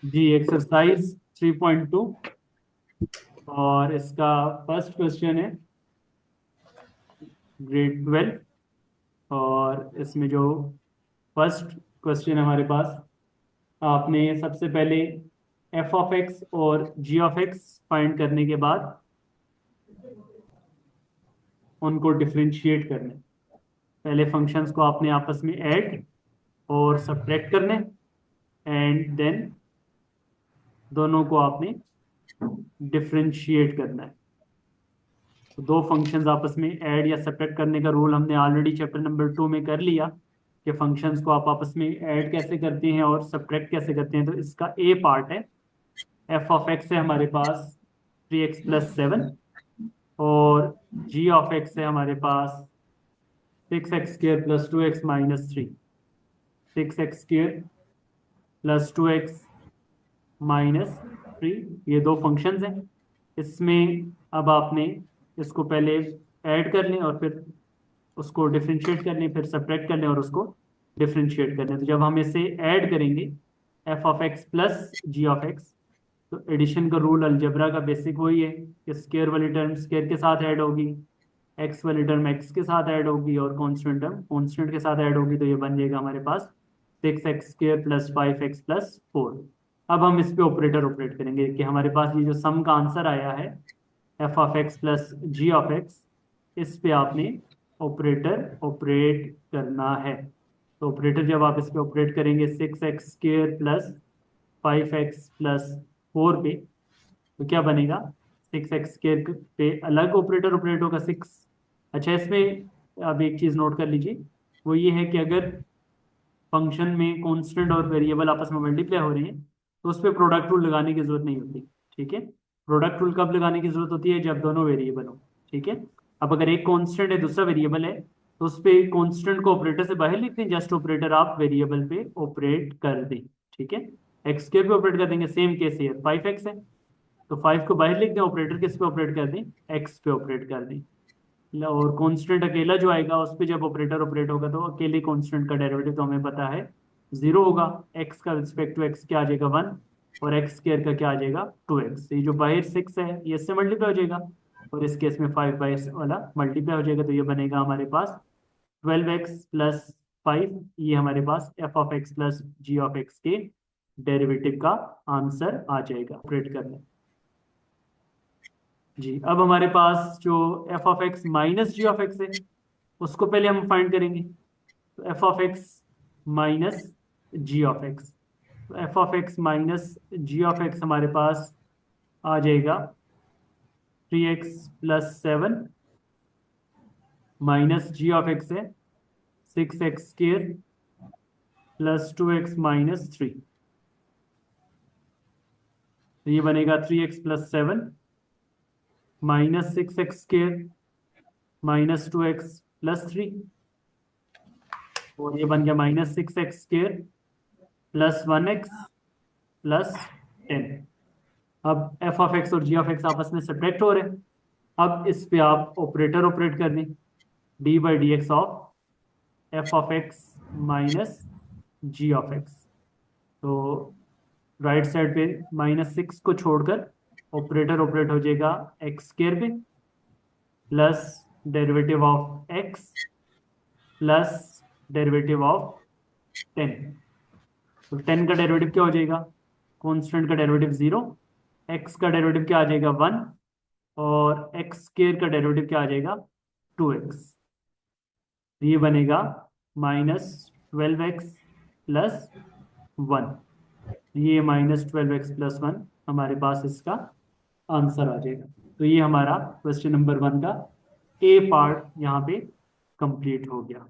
जी exercise 3.2 और इसका first question है ग्रेड 12। और इसमें जो फर्स्ट क्वेश्चन है हमारे पास, आपने सबसे पहले एफ ऑफ एक्स और जी ऑफ एक्स फाइंड करने के बाद उनको डिफरेंशिएट करना है। पहले फंक्शंस को आपने आपस में ऐड और सब्ट्रैक्ट करने, एंड देन दोनों को आपने डिफरेंशिएट करना है। तो दो फंक्शंस आपस में ऐड या सब्ट्रैक्ट करने का रूल हमने ऑलरेडी चैप्टर नंबर 2 में कर लिया कि फंक्शंस को आप आपस में ऐड कैसे करते हैं और सब्ट्रैक्ट कैसे करते हैं। तो इसका ए पार्ट है, एफ ऑफ एक्स है हमारे पास 3x+7, और जी ऑफ एक्स है हमारे पास 6x² + 2x - 3। 6x² + 2x - 3, ये दो फंक्शंस हैं। इसमें अब आपने इसको पहले ऐड कर लें और फिर उसको डिफरेंशिएट कर लें, फिर सब्ट्रैक्ट कर लें और उसको डिफरेंशिएट कर लें। तो जब हम इसे ऐड करेंगे f of x plus g of x, तो एडिशन का रूल अलजेब्रा का बेसिक वही है कि स्केयर वाली टर्म स्केयर के साथ ऐड होगी, एक्स वाली टर्म एक्स के साथ ऐड होगी और कॉन्स्टेंट टर्म कॉन्स्टेंट के साथ ऐड होगी। तो ये बन जाएगा हमारे पास 6x² + 5x+4। अब हम इस पे ऑपरेटर ऑपरेट करेंगे कि हमारे पास ये जो सम का आंसर आया है f of x plus g of x, इस पे आपने ऑपरेटर ऑपरेट करना है। तो ऑपरेटर जब आप इस पे ऑपरेट करेंगे 6x² + 5x+4 पे, तो क्या बनेगा? 6x² पे अलग ऑपरेटर ऑपरेट होगा 6। अच्छा, इसमें अब एक चीज नोट कर लीजिए, वो ये है कि अगर फंक्शन में कांस्टेंट और वेरिएबल आपस में मल्टीप्लाई हो रहे हैं तो उस पर प्रोडक्ट रूल लगाने की जरूरत नहीं होती। ठीक है, प्रोडक्ट रूल कब लगाने की जरूरत होती है? जब दोनों वेरिएबल हो। ठीक है, अब अगर एक कांस्टेंट है दूसरा वेरिएबल है, तो उस पे कांस्टेंट को ऑपरेटर से बाहर लिखते हैं, जस्ट ऑपरेटर आप वेरिएबल पे ऑपरेट कर दें। ठीक है, x² पे ऑपरेट कर देंगे, सेम केस है 5x है, तो 5 को बाहर लिख दें, ऑपरेटर किस पे ऑपरेट कर दें? x पे ऑपरेट कर दें। और कांस्टेंट अकेला जो आएगा उस पे जब ऑपरेटर ऑपरेट होगा तो अकेले कांस्टेंट का डेरिवेटिव तो हमें पता है 0 होगा। x का रिस्पेक्ट टू x क्या आ जाएगा? 1। और x² का क्या आ जाएगा? 2x। ये जो बाहर 6 है ये इससे मल्टीप्लाई हो जाएगा, और इस केस में 5 वाला मल्टीप्लाई हो जाएगा। तो ये बनेगा हमारे पास 12x+5। ये हमारे पास f of x plus g of x के डेरिवेटिव का आंसर आ जाएगा ऑपरेट करने। जी, अब हमारे पास जो f of x minus g of x है उसको पहले हम फाइंड करेंगे। तो f of x minus g of x, तो f of x minus g of x हमारे पास आ जाएगा 3x+7 minus g of x है 6x² + 2x - 3। तो ये बनेगा 3x+7 -6x² - 2x + 3, और ये बन गया -6x² + 1x + 10। अब एफ ऑफ एक्स और जी ऑफ एक्स आपस में सब्ट्रैक्ट हो रहे हैं। अब इस पे आप ऑपरेटर ऑपरेट कर दें, d/dx of f of x minus g of x. तो राइट साइड पे -6 को छोड़कर ऑपरेटर ऑपरेट हो जाएगा x² पे, plus derivative of x plus derivative of 10। तो 10 का डेरिवेटिव क्या हो जाएगा? कॉन्स्टेंट का डेरिवेटिव 0, x का डेरिवेटिव क्या आ जाएगा? 1, और x² का डेरिवेटिव क्या आ जाएगा? 2x। ये बनेगा -12x+1। ये -12x+1 हमारे पास इसका आंसर आ जाएगा। तो ये हमारा क्वेश्चन नंबर 1 का ए पार्ट यहाँ पे कंप्लीट हो गया।